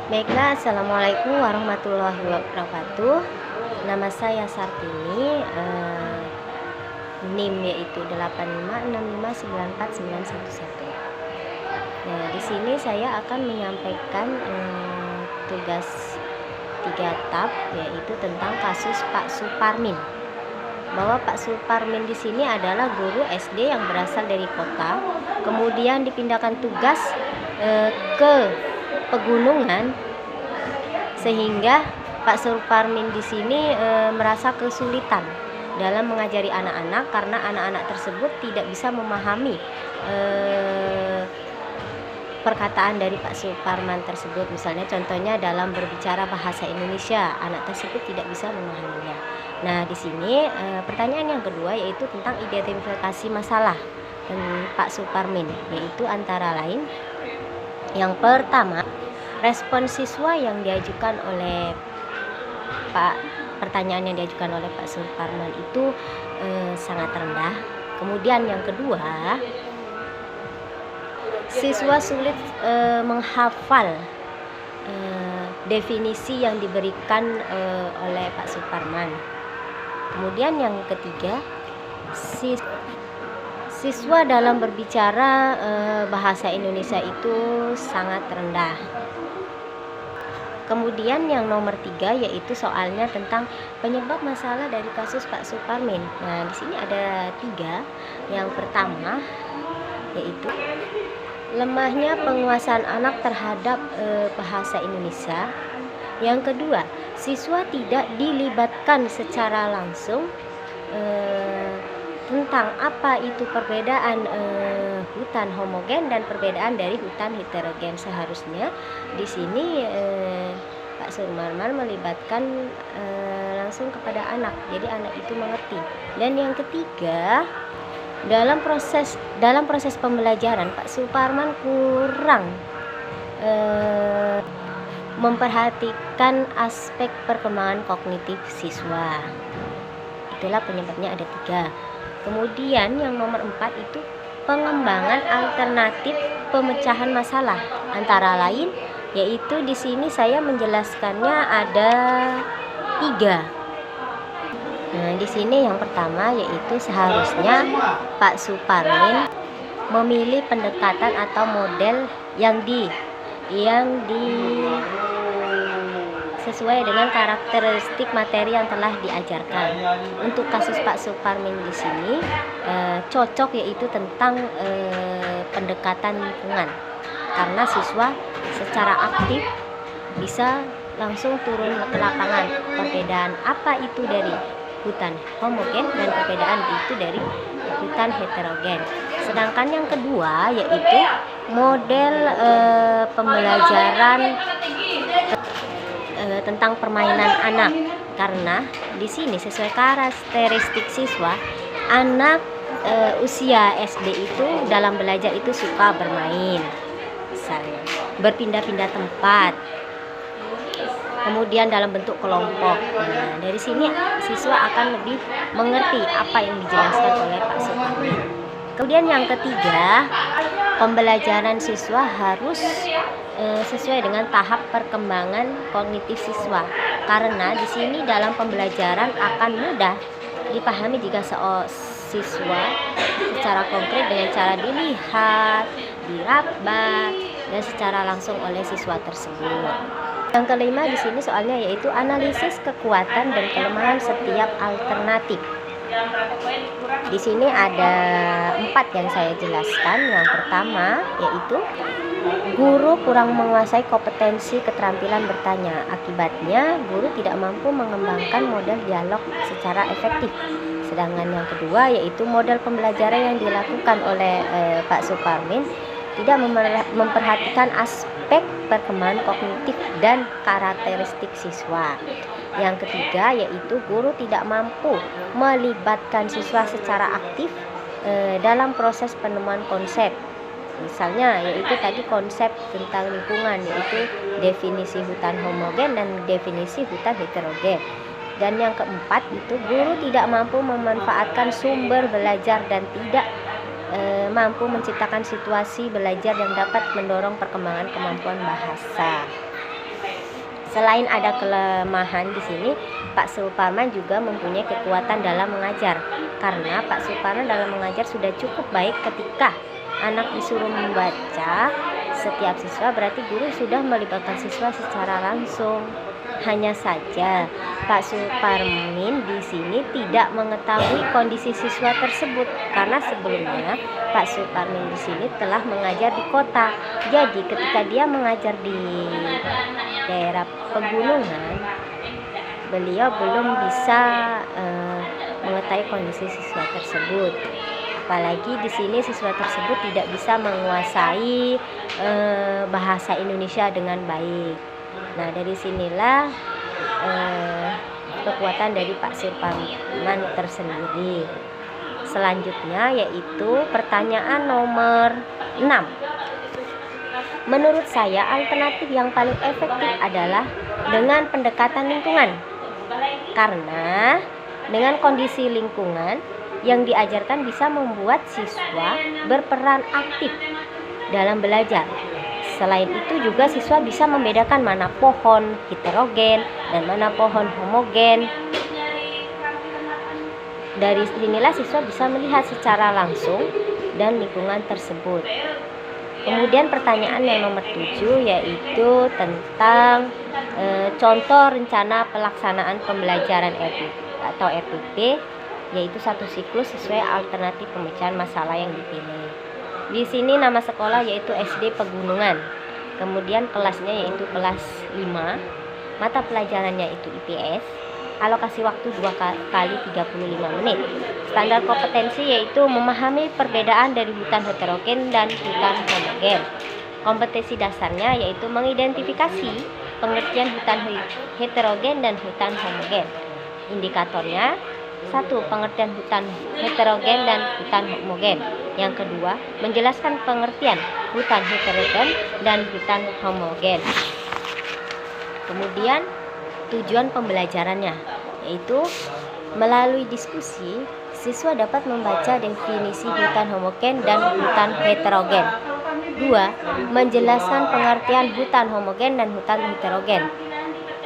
Baiklah, Assalamualaikum warahmatullahi wabarakatuh. Nama saya Sartini, NIM yaitu 856594911. Nah, di sini saya akan menyampaikan tugas 3 tab, yaitu tentang kasus Pak Suparmin. Bahwa Pak Suparmin di sini adalah guru SD yang berasal dari kota, kemudian dipindahkan tugas ke pegunungan, sehingga Pak Suparmin di sini merasa kesulitan dalam mengajari anak-anak karena anak-anak tersebut tidak bisa memahami perkataan dari Pak Suparman tersebut. Misalnya contohnya dalam berbicara bahasa Indonesia, anak tersebut tidak bisa memahaminya. Nah, di sini pertanyaan yang kedua yaitu tentang identifikasi masalah Pak Suparmin, yaitu antara lain yang pertama, respon siswa yang diajukan oleh pertanyaan yang diajukan oleh Pak Suparman itu sangat rendah. Kemudian yang kedua, siswa sulit menghafal definisi yang diberikan oleh Pak Suparman. Kemudian yang ketiga, siswa dalam berbicara bahasa Indonesia itu sangat rendah. Kemudian yang nomor 3 yaitu soalnya tentang penyebab masalah dari kasus Pak Suparmin. Nah, di sini ada 3. Yang pertama yaitu lemahnya penguasaan anak terhadap bahasa Indonesia. Yang kedua, siswa tidak dilibatkan secara langsung tentang apa itu perbedaan hutan homogen dan perbedaan dari hutan heterogen. Seharusnya di sini Pak Suparman melibatkan langsung kepada anak, jadi anak itu mengerti. Dan yang ketiga, dalam proses pembelajaran Pak Suparman kurang memperhatikan aspek perkembangan kognitif siswa. Itulah penyebabnya ada 3. Kemudian yang nomor 4 itu pengembangan alternatif pemecahan masalah, antara lain yaitu di sini saya menjelaskannya ada 3. Nah, di sini yang pertama yaitu seharusnya Pak Suparmin memilih pendekatan atau model yang sesuai dengan karakteristik materi yang telah diajarkan. Untuk kasus Pak Suparmin di sini cocok yaitu tentang pendekatan lingkungan, karena siswa secara aktif bisa langsung turun ke lapangan. Perbedaan apa itu dari hutan homogen dan perbedaan itu dari hutan heterogen. Sedangkan yang kedua yaitu model pembelajaran tentang permainan anak, karena di sini sesuai karakteristik siswa, anak usia SD itu dalam belajar itu suka bermain, misalnya berpindah-pindah tempat, kemudian dalam bentuk kelompok. Nah, dari sini siswa akan lebih mengerti apa yang dijelaskan oleh Pak Suparmin. Kemudian yang ketiga, pembelajaran siswa harus sesuai dengan tahap perkembangan kognitif siswa, karena di sini dalam pembelajaran akan mudah dipahami jika siswa secara konkret dengan cara dilihat, diraba, dan secara langsung oleh siswa tersebut. Yang kelima di sini soalnya yaitu analisis kekuatan dan kelemahan setiap alternatif. Di sini ada 4 yang saya jelaskan. Yang pertama yaitu guru kurang menguasai kompetensi keterampilan bertanya. Akibatnya guru tidak mampu mengembangkan model dialog secara efektif. Sedangkan yang kedua yaitu model pembelajaran yang dilakukan oleh Pak Suparmin tidak memperhatikan aspek perkembangan kognitif dan karakteristik siswa. Yang ketiga yaitu guru tidak mampu melibatkan siswa secara aktif dalam proses penemuan konsep. Misalnya yaitu tadi konsep tentang lingkungan, yaitu definisi hutan homogen dan definisi hutan heterogen. Dan yang keempat itu guru tidak mampu memanfaatkan sumber belajar dan tidak mampu menciptakan situasi belajar yang dapat mendorong perkembangan kemampuan bahasa. Selain ada kelemahan di sini, Pak Suparman juga mempunyai kekuatan dalam mengajar. Karena Pak Suparman dalam mengajar sudah cukup baik ketika anak disuruh membaca setiap siswa, berarti guru sudah melibatkan siswa secara langsung. Hanya saja Pak Suparmin di sini tidak mengetahui kondisi siswa tersebut karena sebelumnya Pak Suparmin di sini telah mengajar di kota. Jadi ketika dia mengajar di daerah pegunungan, beliau belum bisa mengetahui kondisi siswa tersebut. Apalagi di sini siswa tersebut tidak bisa menguasai bahasa Indonesia dengan baik. Nah, dari sinilah kekuatan dari Pak Suparman tersendiri. Selanjutnya yaitu pertanyaan nomor 6. Menurut saya alternatif yang paling efektif adalah dengan pendekatan lingkungan. Karena dengan kondisi lingkungan yang diajarkan bisa membuat siswa berperan aktif dalam belajar. Selain itu juga siswa bisa membedakan mana pohon heterogen dan mana pohon homogen. Dari sinilah siswa bisa melihat secara langsung dan lingkungan tersebut. Kemudian pertanyaan yang nomor 7 yaitu tentang contoh rencana pelaksanaan pembelajaran atau RPP, yaitu satu siklus sesuai alternatif pemecahan masalah yang dipilih. Di sini nama sekolah yaitu SD Pegunungan. Kemudian kelasnya yaitu kelas 5. Mata pelajarannya itu IPS. Alokasi waktu 2 kali 35 menit. Standar kompetensi yaitu memahami perbedaan dari hutan heterogen dan hutan homogen. Kompetensi dasarnya yaitu mengidentifikasi pengertian hutan heterogen dan hutan homogen. Indikatornya 1. Pengertian hutan heterogen dan hutan homogen. Yang kedua, menjelaskan pengertian hutan heterogen dan hutan homogen. Kemudian tujuan pembelajarannya yaitu melalui diskusi siswa dapat membaca definisi hutan homogen dan hutan heterogen. 2. Menjelaskan pengertian hutan homogen dan hutan heterogen.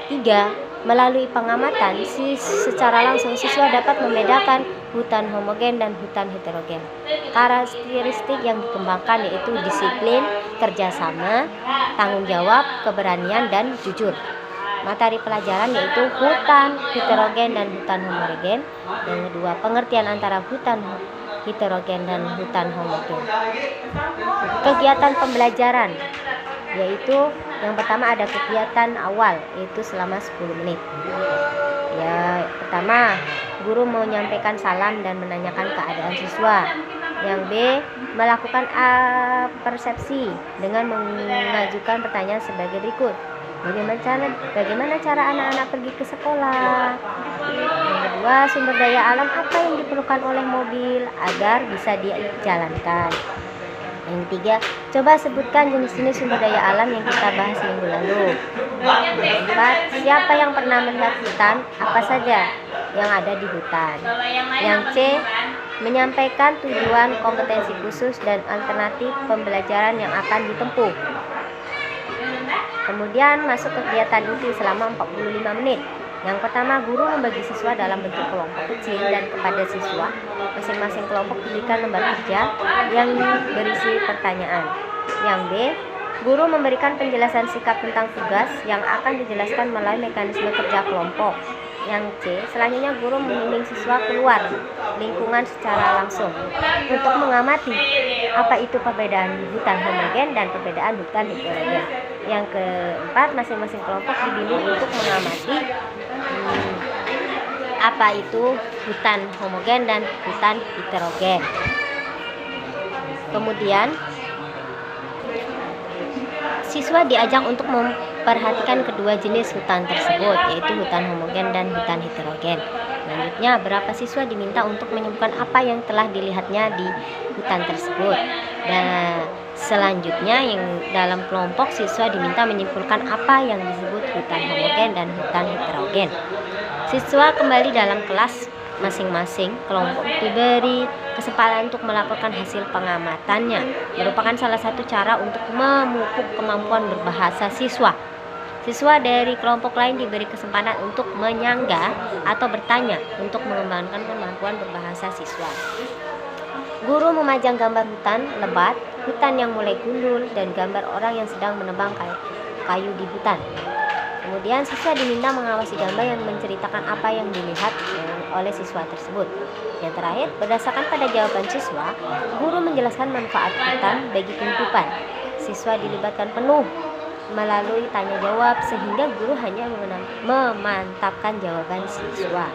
3. Melalui pengamatan, secara langsung siswa dapat membedakan hutan homogen dan hutan heterogen. Karakteristik yang dikembangkan yaitu disiplin, kerjasama, tanggung jawab, keberanian, dan jujur. Materi pelajaran yaitu hutan heterogen dan hutan homogen. Yang kedua, pengertian antara hutan heterogen dan hutan homogen. Kegiatan pembelajaran yaitu yang pertama ada kegiatan awal yaitu selama 10 menit. Ya, pertama guru menyampaikan salam dan menanyakan keadaan siswa. Yang B, melakukan persepsi dengan mengajukan pertanyaan sebagai berikut. Bagaimana cara anak-anak pergi ke sekolah? Yang kedua, sumber daya alam apa yang diperlukan oleh mobil agar bisa dijalankan? Yang ketiga, coba sebutkan jenis-jenis sumber daya alam yang kita bahas minggu lalu. Yang keempat, siapa yang pernah melihat hutan? Apa saja yang ada di hutan? Yang C, menyampaikan tujuan, kompetensi khusus, dan alternatif pembelajaran yang akan ditempuh. Kemudian masuk kegiatan inti selama 45 menit. Yang pertama, guru membagi siswa dalam bentuk kelompok kecil dan kepada siswa masing-masing kelompok diberikan lembar kerja yang berisi pertanyaan. Yang B, guru memberikan penjelasan singkat tentang tugas yang akan dijelaskan melalui mekanisme kerja kelompok. Yang C, selanjutnya guru membimbing siswa keluar lingkungan secara langsung untuk mengamati apa itu perbedaan hutan homogen dan perbedaan hutan heterogen. Yang keempat, masing-masing kelompok dibimbing untuk mengamati apa itu hutan homogen dan hutan heterogen. Kemudian siswa diajak untuk memperhatikan kedua jenis hutan tersebut, yaitu hutan homogen dan hutan heterogen. Selanjutnya, berapa siswa diminta untuk menyebutkan apa yang telah dilihatnya di hutan tersebut. Dan selanjutnya, yang dalam kelompok siswa diminta menyimpulkan apa yang disebut hutan homogen dan hutan heterogen. Siswa kembali dalam kelas masing-masing kelompok diberi kesempatan untuk melaporkan hasil pengamatannya. Merupakan salah satu cara untuk memupuk kemampuan berbahasa siswa. Siswa dari kelompok lain diberi kesempatan untuk menyangga atau bertanya untuk mengembangkan kemampuan berbahasa siswa. Guru memajang gambar hutan lebat, hutan yang mulai gundul, dan gambar orang yang sedang menebang kayu di hutan. Kemudian siswa diminta mengawasi gambar yang menceritakan apa yang dilihat oleh siswa tersebut. Yang terakhir, berdasarkan pada jawaban siswa, guru menjelaskan manfaat hutan bagi kehidupan. Siswa dilibatkan penuh melalui tanya jawab sehingga guru hanya memantapkan jawaban siswa.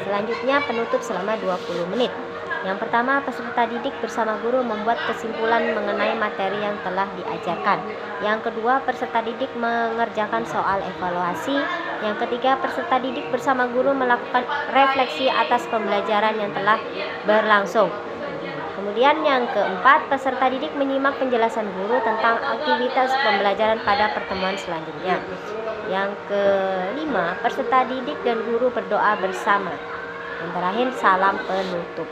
Selanjutnya penutup selama 20 menit. Yang pertama, peserta didik bersama guru membuat kesimpulan mengenai materi yang telah diajarkan. Yang kedua, peserta didik mengerjakan soal evaluasi. Yang ketiga, peserta didik bersama guru melakukan refleksi atas pembelajaran yang telah berlangsung. Kemudian yang keempat, peserta didik menyimak penjelasan guru tentang aktivitas pembelajaran pada pertemuan selanjutnya. Yang kelima, peserta didik dan guru berdoa bersama. Yang terakhir, salam penutup.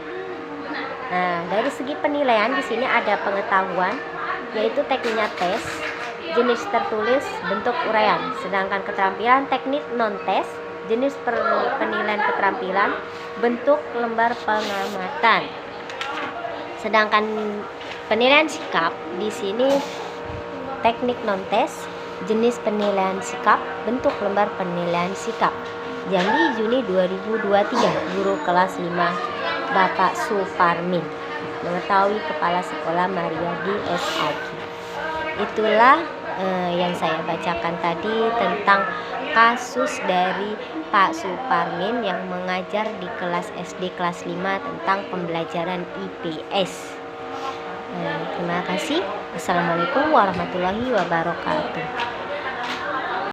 Nah, dari segi penilaian di sini ada pengetahuan, yaitu tekniknya tes, jenis tertulis, bentuk uraian. Sedangkan keterampilan teknik non-tes, jenis penilaian keterampilan, bentuk lembar pengamatan. Sedangkan penilaian sikap di sini teknik non-tes, jenis penilaian sikap, bentuk lembar penilaian sikap. Jambi, Juni 2023, guru kelas 5 Bapak Suparmin, mengetahui Kepala Sekolah Mariadi SAG. Itulah yang saya bacakan tadi tentang kasus dari Pak Suparmin yang mengajar di kelas SD kelas 5 tentang pembelajaran IPS. Terima kasih. Assalamualaikum warahmatullahi wabarakatuh.